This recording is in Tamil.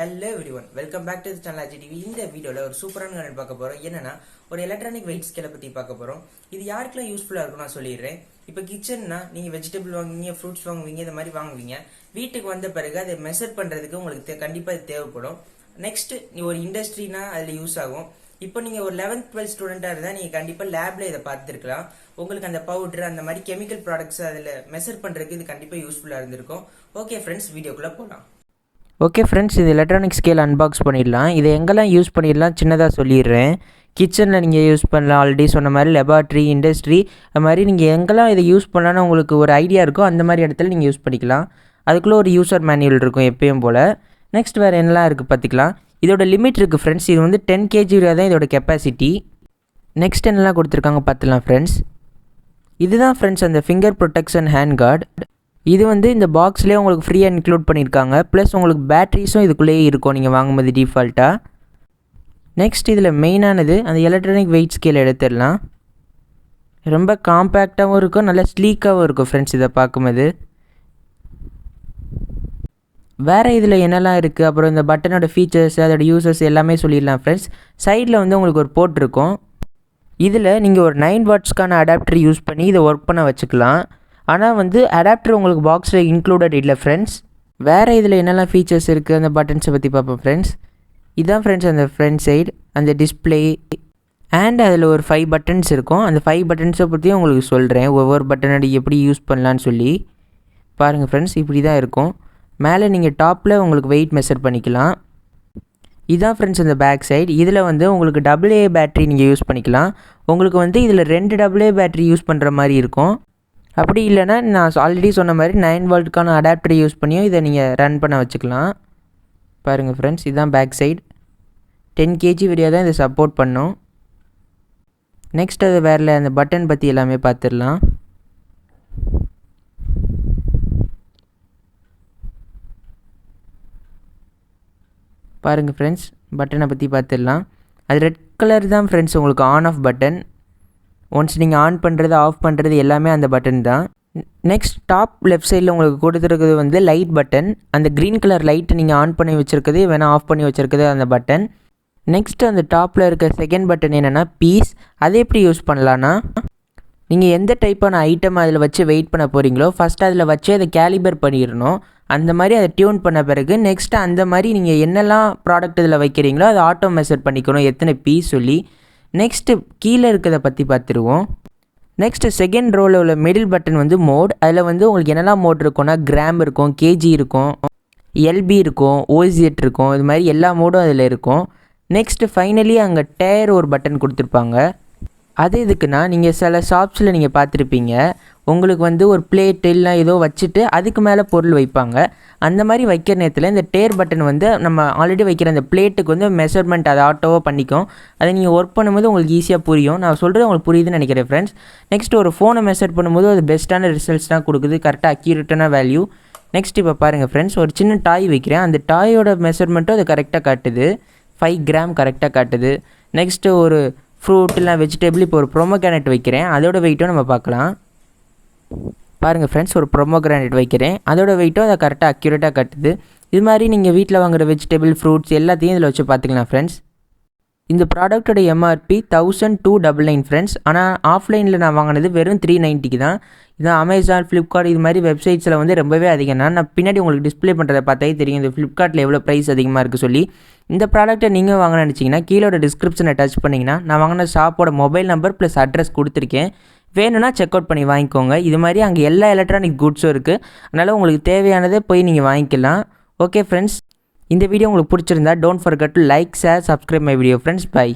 Hello everyone, welcome back to the channel TV. இந்த வீடியோல ஒரு சூப்பரான கனெக்ட் பார்க்க போறோம். என்னன்னா ஒரு எலக்ட்ரானிக் வெயிட் ஸ்கேலை பத்தி பார்க்க போறோம். இது யாருக்கெல்லாம் யூஸ்ஃபுல்லா இருக்கும் நான் சொல்லிடுறேன். இப்போ கிச்சன்னா நீங்க வெஜிடபிள் வாங்குவீங்க, ஃப்ரூட்ஸ் வாங்குவீங்க, இந்த மாதிரி வாங்குவீங்க. வீட்டுக்கு வந்த பிறகு அதை மெஷர் பண்றதுக்கு உங்களுக்கு கண்டிப்பா இது தேவைப்படும். நெக்ஸ்ட் ஒரு இண்டஸ்ட்ரினா அதுல யூஸ் ஆகும். இப்போ நீங்க ஒரு 11th 12th ஸ்டூடெண்டா இருந்தா நீங்க கண்டிப்பா லேப்ல இதை பார்த்துருக்கலாம். உங்களுக்கு அந்த பவுடர் அந்த மாதிரி கெமிக்கல் ப்ராடக்ட்ஸ் அதுல மெஷர் பண்றதுக்கு இது கண்டிப்பா யூஸ்ஃபுல்லா இருந்திருக்கும். ஓகே ஃப்ரெண்ட்ஸ், வீடியோக்குள்ள போலாம். ஓகே ஃப்ரெண்ட்ஸ், இது எலக்ட்ரானிக் ஸ்கேல் அன்பாக்ஸ் பண்ணிடலாம். இதை எங்கெல்லாம் யூஸ் பண்ணிடலாம் சின்னதாக சொல்லிடுறேன். கிச்சனில் நீங்கள் யூஸ் பண்ணலாம், ஆல்ரெடி சொன்ன மாதிரி லெபார்ட்ரி, இண்டஸ்ட்ரி, அது மாதிரி நீங்கள் எங்கெல்லாம் இதை யூஸ் பண்ணலான்னு உங்களுக்கு ஒரு ஐடியா இருக்கோ அந்த மாதிரி இடத்துல நீங்கள் யூஸ் பண்ணிக்கலாம். அதுக்குள்ளே ஒரு யூசர் மேனுவல் இருக்கும் எப்பயும் போல். நெக்ஸ்ட் வேறு என்னலாம் இருக்குது பார்த்துக்கலாம். இதோட லிமிட் இருக்குது ஃப்ரெண்ட்ஸ். இது வந்து 10 kg தான் இதோட கெப்பாசிட்டி. நெக்ஸ்ட் என்னெல்லாம் கொடுத்துருக்காங்க பார்த்துக்கலாம் ஃப்ரெண்ட்ஸ். இதுதான் ஃப்ரெண்ட்ஸ் அந்த ஃபிங்கர் ப்ரொடெக்ஷன் ஹேண்ட் கார்டு. இது வந்து இந்த பாக்ஸ்லேயே உங்களுக்கு ஃப்ரீயாக இன்க்ளூட் பண்ணியிருக்காங்க. ப்ளஸ் உங்களுக்கு பேட்ரிஸும் இதுக்குள்ளேயே இருக்கும் நீங்கள் வாங்கும்போது டிஃபால்ட்டாக. நெக்ஸ்ட் இதில் மெயினானது அந்த எலக்ட்ரானிக் வெயிட் ஸ்கேல் எடுத்துடலாம். ரொம்ப காம்பேக்டாகவும் இருக்கும், நல்லா ஸ்லீக்காகவும் இருக்கும் ஃப்ரெண்ட்ஸ் இதை பார்க்கும்போது. வேறு இதில் என்னெல்லாம் இருக்குது, அப்புறம் இந்த பட்டனோட ஃபீச்சர்ஸ், அதோட யூசர்ஸ் எல்லாமே சொல்லிடலாம் ஃப்ரெண்ட்ஸ். சைடில் வந்து உங்களுக்கு ஒரு போர்ட் இருக்கும். இதில் நீங்கள் ஒரு 9 வாட்ஸ்க்கான அடாப்டர் யூஸ் பண்ணி இதை ஒர்க் பண்ண வச்சுக்கலாம். ஆனால் வந்து அடாப்டர் உங்களுக்கு பாக்ஸில் இன்க்ளூடட் இல்லை ஃப்ரெண்ட்ஸ். வேறு இதில் என்னெல்லாம் ஃபீச்சர்ஸ் இருக்குது அந்த பட்டன்ஸை பற்றி பார்ப்போம் ஃப்ரெண்ட்ஸ். இதுதான் ஃப்ரெண்ட்ஸ் அந்த ஃப்ரண்ட் சைடு, அந்த டிஸ்பிளே அண்ட் அதில் ஒரு 5 பட்டன்ஸ் இருக்கும். அந்த 5 பட்டன்ஸை பற்றியும் உங்களுக்கு சொல்கிறேன், ஒவ்வொரு பட்டனோட எப்படி யூஸ் பண்ணலான்னு சொல்லி. பாருங்கள் ஃப்ரெண்ட்ஸ், இப்படி தான் இருக்கும். மேலே நீங்கள் டாப்பில் உங்களுக்கு வெயிட் மெஷர் பண்ணிக்கலாம். இதுதான் ஃப்ரெண்ட்ஸ் அந்த பேக் சைடு. இதில் வந்து உங்களுக்கு AA பேட்ரி நீங்கள் யூஸ் பண்ணிக்கலாம். உங்களுக்கு வந்து இதில் 2 AA பேட்ரி யூஸ் பண்ணுற மாதிரி இருக்கும். அப்படி இல்லைனா நான் ஆல்ரெடி சொன்ன மாதிரி 9 வால்ட்டுக்கான அடாப்டரை யூஸ் பண்ணியும் இதை நீங்கள் ரன் பண்ண வச்சுக்கலாம். பாருங்கள் ஃப்ரெண்ட்ஸ், இதுதான் பேக் சைடு. 10 kg வரையாக தான் இதை சப்போர்ட் பண்ணும். நெக்ஸ்ட் அது வேறு அந்த பட்டன் பற்றி எல்லாமே பார்த்துடலாம். பாருங்கள் ஃப்ரெண்ட்ஸ், பட்டனை பற்றி பார்த்துடலாம். அது ரெட் கலர் தான் ஃப்ரெண்ட்ஸ் உங்களுக்கு ஆன் ஆஃப் பட்டன். ஒன்ஸ் நீங்கள் ஆன் பண்ணுறது ஆஃப் பண்ணுறது எல்லாமே அந்த பட்டன் தான். நெக்ஸ்ட் டாப் லெஃப்ட் சைடில் உங்களுக்கு கொடுத்துருக்குது வந்து லைட் பட்டன். அந்த க்ரீன் கலர் லைட்டை நீங்கள் ஆன் பண்ணி வச்சுருக்குது, வேணால் ஆஃப் பண்ணி வச்சுருக்குது அந்த பட்டன். நெக்ஸ்ட் அந்த டாப்பில் இருக்க செகண்ட் பட்டன் என்னென்னா பீஸ். அதை எப்படி யூஸ் பண்ணலான்னா, நீங்கள் எந்த டைப்பான ஐட்டம் அதில் வச்சு வெயிட் பண்ண போகிறீங்களோ ஃபஸ்ட்டு அதில் வச்சு அதை கேலிபர் பண்ணிடணும். அந்த மாதிரி அதை டியூன் பண்ண பிறகு நெக்ஸ்ட்டு அந்த மாதிரி நீங்கள் என்னெல்லாம் ப்ராடக்ட் இதில் வைக்கிறீங்களோ அதை ஆட்டோ மெஷர் பண்ணிக்கணும் எத்தனை பீஸ் சொல்லி. நெக்ஸ்ட்டு கீழே இருக்கிறத பற்றி பார்த்துருவோம். நெக்ஸ்ட்டு செகண்ட் ரோவில் உள்ள மிடில் பட்டன் வந்து மோட். அதில் வந்து உங்களுக்கு என்னெல்லாம் மோட் இருக்கும்னா கிராம் இருக்கும், கேஜி இருக்கும், எல்பி இருக்கும், ஓசிஎட் இருக்கும், இது மாதிரி எல்லா மோடும் அதில் இருக்கும். நெக்ஸ்ட்டு ஃபைனலி அங்கே டயர் ஒரு பட்டன் கொடுத்துருப்பாங்க. அது எதுக்குன்னா, நீங்கள் சில ஷாப்ஸில் நீங்கள் பார்த்துருப்பீங்க, உங்களுக்கு வந்து ஒரு பிளேட் இல்லை ஏதோ வச்சுட்டு அதுக்கு மேலே பொருள் வைப்பாங்க. அந்த மாதிரி வைக்கிற நேரத்தில் இந்த டேர் பட்டன் வந்து நம்ம ஆல்ரெடி வைக்கிற அந்த பிளேட்டுக்கு வந்து மெஷர்மெண்ட் அதை ஆட்டோவாக பண்ணிக்கும். அதை நீங்கள் ஒர்க் பண்ணும்போது உங்களுக்கு ஈஸியாக புரியும். நான் சொல்கிறது உங்களுக்கு புரியுதுன்னு நினைக்கிறேன் ஃப்ரெண்ட்ஸ். நெக்ஸ்ட் ஒரு ஃபோனை மெஷர் பண்ணும்போது அது பெஸ்ட்டான ரிசல்ட்ஸ் தான் கொடுக்குது, கரெக்டாக அக்யூரேட்டான வேல்யூ. நெக்ஸ்ட் இப்போ பாருங்கள் ஃப்ரெண்ட்ஸ், ஒரு சின்ன டாய் வைக்கிறேன். அந்த டாயோட மெஷர்மெண்ட்டும் அது கரெக்டாக காட்டுது, 5 கிராம் கரெக்டாக காட்டுது. நெக்ஸ்ட்டு ஒரு ஃப்ரூட் இல்லை வெஜிடபிள், இப்போ ஒரு ப்ரோமோகிரானேட் வைக்கிறேன், அதோட வெயிட்டும் நம்ம பார்க்கலாம். பாருங்கள் ஃப்ரெண்ட்ஸ், ஒரு ப்ரோமோகிரானேட் வைக்கிறேன், அதோட வெயிட்டும் அதை கரெக்டாக அக்யூரேட்டாக காட்டுது. இது மாதிரி நீங்கள் வீட்டில் வாங்குகிற வெஜிடபிள், ஃப்ரூட்ஸ் எல்லாத்தையும் இதில் வச்சு பார்த்துக்கலாம் ஃப்ரெண்ட்ஸ். இந்த ப்ராடக்டோட MRP 1299 ஃப்ரெண்ட்ஸ். ஆனால் ஆஃப்லைனில் நான் வாங்கினது வெறும் 390 தான். இதான் அமேசான், ஃப்ளிப்கார்ட் இது மாதிரி வெப்சைட்ஸில் வந்து ரொம்பவே அதிகம்னா. நான் பின்னாடி உங்களுக்கு டிஸ்பிளே பண்ணுறதை பார்த்தாலே தெரியும் இந்த ஃப்ளிப்கார்ட்டில் எவ்வளோ ப்ரைஸ் அதிகமாக இருக்குது சொல்லி. இந்த ப்ராடக்ட்டை நீங்கள் வாங்க நினச்சிங்கன்னா கீழோட டிஸ்கிரிப்ஷனை டச் பண்ணிங்கன்னா நான் வாங்கின ஷாப்போட மொபைல் நம்பர் ப்ளஸ் அட்ரஸ் கொடுத்துருக்கேன். வேணும்னா செக் அவுட் பண்ணி வாங்கிக்கோங்க. இது மாதிரி அங்கே எல்லா எலக்ட்ரானிக் குட்ஸும் இருக்குது. அதனால் உங்களுக்கு தேவையானதை போய் நீங்கள் வாங்கிக்கலாம். ஓகே ஃப்ரெண்ட்ஸ், இந்த வீடியோ உங்களுக்கு பிடிச்சிருந்தா don't forget to like, share, subscribe my video friends. By.